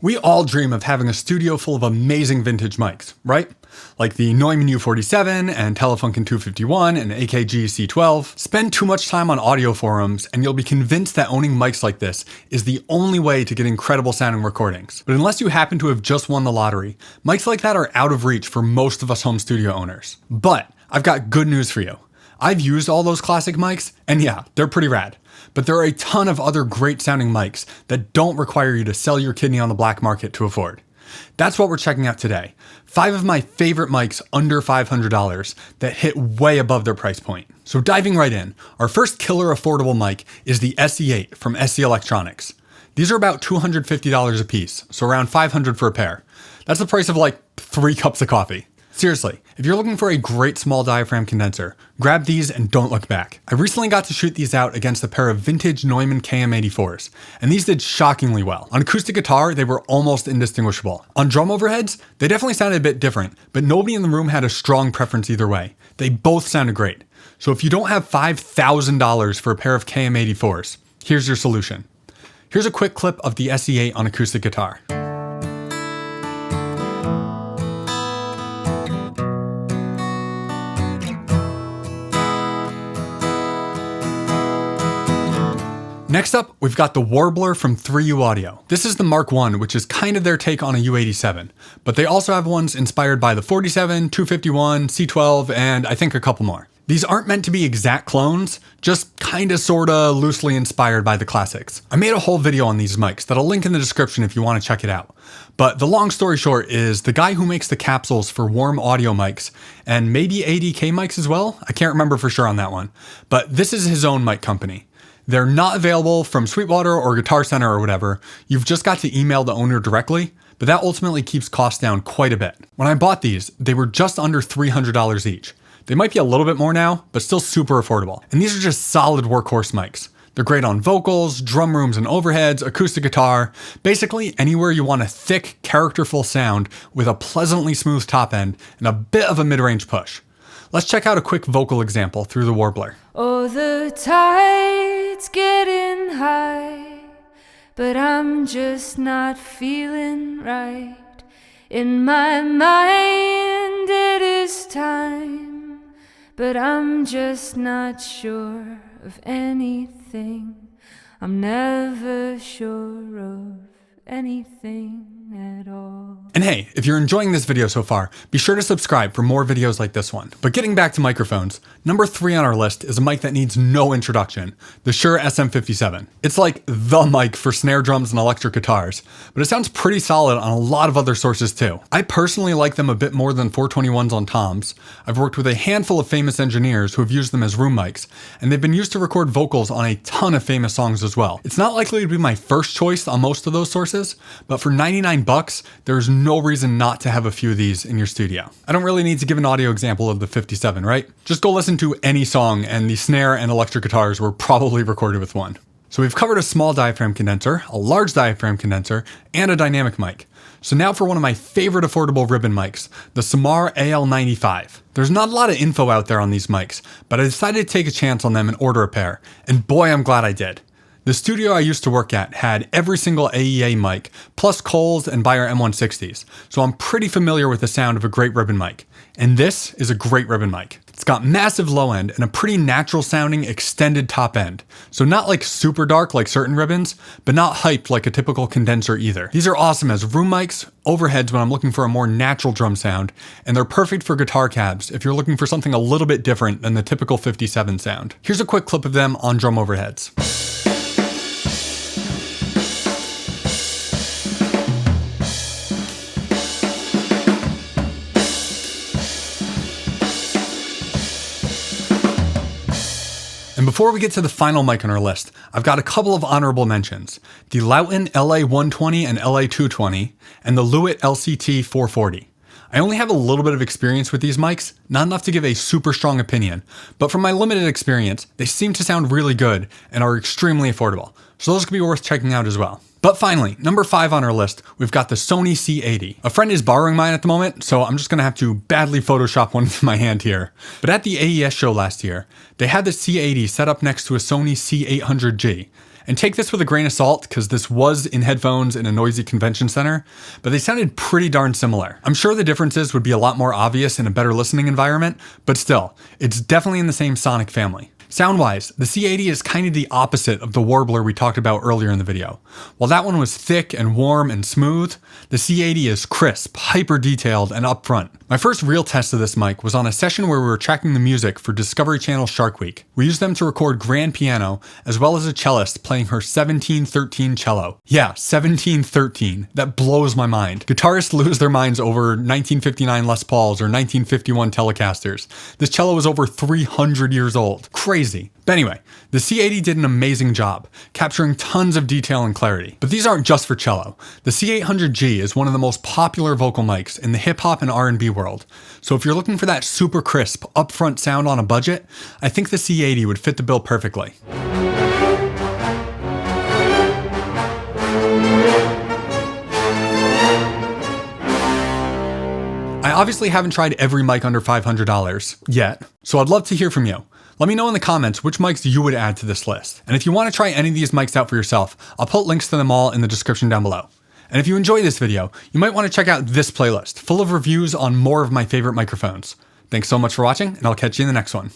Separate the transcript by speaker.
Speaker 1: We all dream of having a studio full of amazing vintage mics, right? Like the Neumann U47 and Telefunken 251 and AKG C12. Spend too much time on audio forums and you'll be convinced that owning mics like this is the only way to get incredible sounding recordings. But unless you happen to have just won the lottery, mics like that are out of reach for most of us home studio owners. But I've got good news for you. I've used all those classic mics, and yeah, they're pretty rad. But there are a ton of other great sounding mics that don't require you to sell your kidney on the black market to afford. That's what we're checking out today. 5 of my favorite mics under $500 that hit way above their price point. So diving right in, our first killer affordable mic is the SE8 from SE Electronics. These are about $250 a piece, so around $500 for a pair. That's the price of like 3 cups of coffee. Seriously, if you're looking for a great small diaphragm condenser, grab these and don't look back. I recently got to shoot these out against a pair of vintage Neumann KM84s, and these did shockingly well. On acoustic guitar, they were almost indistinguishable. On drum overheads, they definitely sounded a bit different, but nobody in the room had a strong preference either way. They both sounded great. So if you don't have $5,000 for a pair of KM84s, here's your solution. Here's a quick clip of the SE8 on acoustic guitar. Next up, we've got the Warbler from 3U Audio. This is the Mark I, which is kind of their take on a U87, but they also have ones inspired by the 47, 251, C12, and I think a couple more. These aren't meant to be exact clones, just kinda sorta loosely inspired by the classics. I made a whole video on these mics that I'll link in the description if you want to check it out. But the long story short is the guy who makes the capsules for Warm Audio mics, and maybe ADK mics as well, I can't remember for sure on that one, but this is his own mic company. They're not available from Sweetwater or Guitar Center or whatever. You've just got to email the owner directly, but that ultimately keeps costs down quite a bit. When I bought these, they were just under $300 each. They might be a little bit more now, but still super affordable. And these are just solid workhorse mics. They're great on vocals, drum rooms and overheads, acoustic guitar, basically anywhere you want a thick, characterful sound with a pleasantly smooth top end and a bit of a mid-range push. Let's check out a quick vocal example through the Warbler.
Speaker 2: Oh, the tide's getting high, but I'm just not feeling right. In my mind it is time, but I'm just not sure of anything. I'm never sure of anything at all.
Speaker 1: And hey, if you're enjoying this video so far, be sure to subscribe for more videos like this one. But getting back to microphones, number 3 on our list is a mic that needs no introduction, the Shure SM57. It's like the mic for snare drums and electric guitars, but it sounds pretty solid on a lot of other sources too. I personally like them a bit more than 421s on toms. I've worked with a handful of famous engineers who have used them as room mics, and they've been used to record vocals on a ton of famous songs as well. It's not likely to be my first choice on most of those sources, but for 99 bucks, there's no reason not to have a few of these in your studio. I don't really need to give an audio example of the 57, right? Just go listen to any song and the snare and electric guitars were probably recorded with one. So we've covered a small diaphragm condenser, a large diaphragm condenser, and a dynamic mic. So now for one of my favorite affordable ribbon mics, the Samar AL95. There's not a lot of info out there on these mics, but I decided to take a chance on them and order a pair, and boy, I'm glad I did. The studio I used to work at had every single AEA mic, plus Coles and Beyer M160s, so I'm pretty familiar with the sound of a great ribbon mic. And this is a great ribbon mic. It's got massive low end and a pretty natural sounding extended top end. So not like super dark like certain ribbons, but not hyped like a typical condenser either. These are awesome as room mics, overheads when I'm looking for a more natural drum sound, and they're perfect for guitar cabs if you're looking for something a little bit different than the typical 57 sound. Here's a quick clip of them on drum overheads. And before we get to the final mic on our list, I've got a couple of honorable mentions. The Lauten LA120 and LA220, and the Lewitt LCT 440. I only have a little bit of experience with these mics, not enough to give a super strong opinion, but from my limited experience, they seem to sound really good and are extremely affordable, so those could be worth checking out as well. But finally, number 5 on our list, we've got the Sony C80. A friend is borrowing mine at the moment, so I'm just gonna have to badly Photoshop one into my hand here. But at the AES show last year, they had the C80 set up next to a Sony C800G, And take this with a grain of salt, because this was in headphones in a noisy convention center, but they sounded pretty darn similar. I'm sure the differences would be a lot more obvious in a better listening environment, but still, it's definitely in the same sonic family. Sound-wise, the C80 is kind of the opposite of the Warbler we talked about earlier in the video. While that one was thick and warm and smooth, the C80 is crisp, hyper-detailed, and upfront. My first real test of this mic was on a session where we were tracking the music for Discovery Channel Shark Week. We used them to record grand piano, as well as a cellist playing her 1713 cello. Yeah, 1713. That blows my mind. Guitarists lose their minds over 1959 Les Pauls or 1951 Telecasters. This cello is over 300 years old. Crazy. But anyway, the C80 did an amazing job, capturing tons of detail and clarity. But these aren't just for cello. The C800G is one of the most popular vocal mics in the hip-hop and R&B world. So if you're looking for that super crisp, upfront sound on a budget, I think the C80 would fit the bill perfectly. I obviously haven't tried every mic under $500 yet, so I'd love to hear from you. Let me know in the comments which mics you would add to this list. And if you want to try any of these mics out for yourself, I'll put links to them all in the description down below. And if you enjoy this video, you might want to check out this playlist, full of reviews on more of my favorite microphones. Thanks so much for watching, and I'll catch you in the next one.